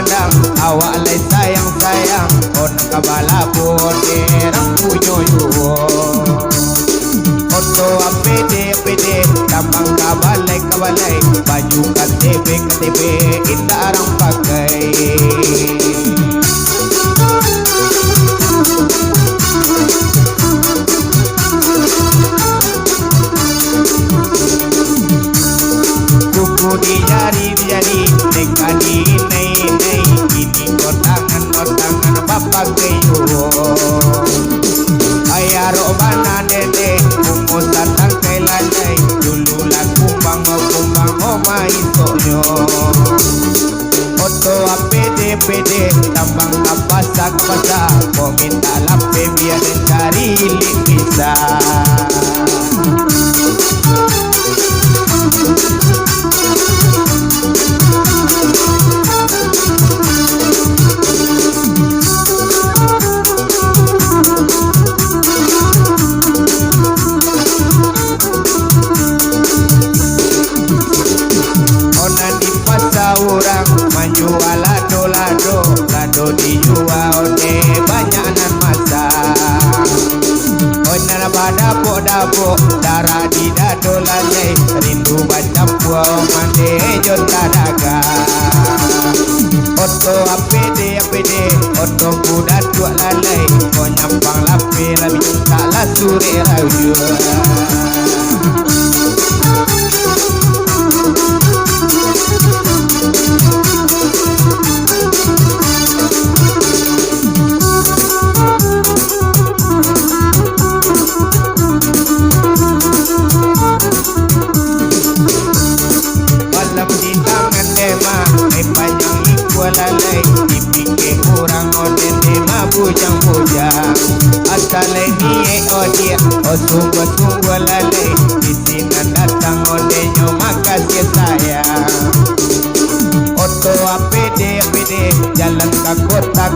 pandang awak lai sayang-sayang onang kabala boderang punyoyo Oto apede tambang kabalai baju KTP kita orang pakai kuku di jari nekani nei ini kotangan bapak keyo ayaro bana dede kumus datang kai lalai dulu lah kumbang oma isoyo oto apede tambang kapasa kau minta lape biar cari lik bisa orang menjual lado dijual banyak nan masa onan dapuk darah di dado lalai rindu baca puau mande jota daga oto apede oto kuda tua lalai ko nyampang lape lebih tak sure raju lalai dipikir orang oden dema bujang asal ni odia sungguh lalai di sini datang odenyo makasih sayang oto apede jalan ke kota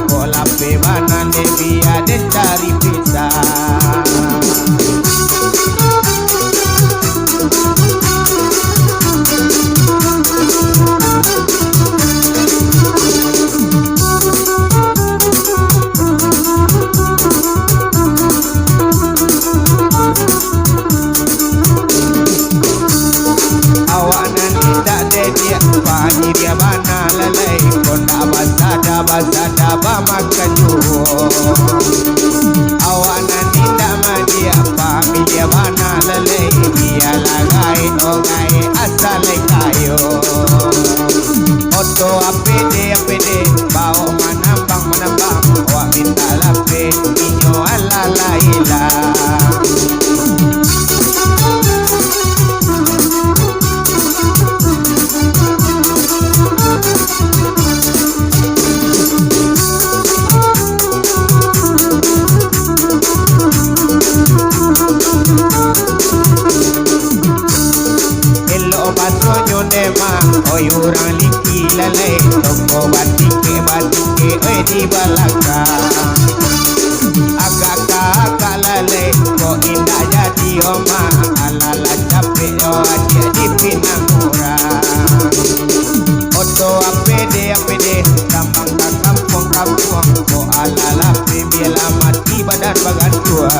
kola pe mana biar den cari pisah dia bana lalai konda basada makan juho awana ninda madia pami dia bana lalai dia lagai ogai asale kayo oto apede bawa manambang wa minta lape inyo alalaila oi orang liki lalai toko batike oi di balaka agak lalai ko indah jadi oma alala capek dia di Pinangura oto apede kampung ko alala biela mati badan bagan tua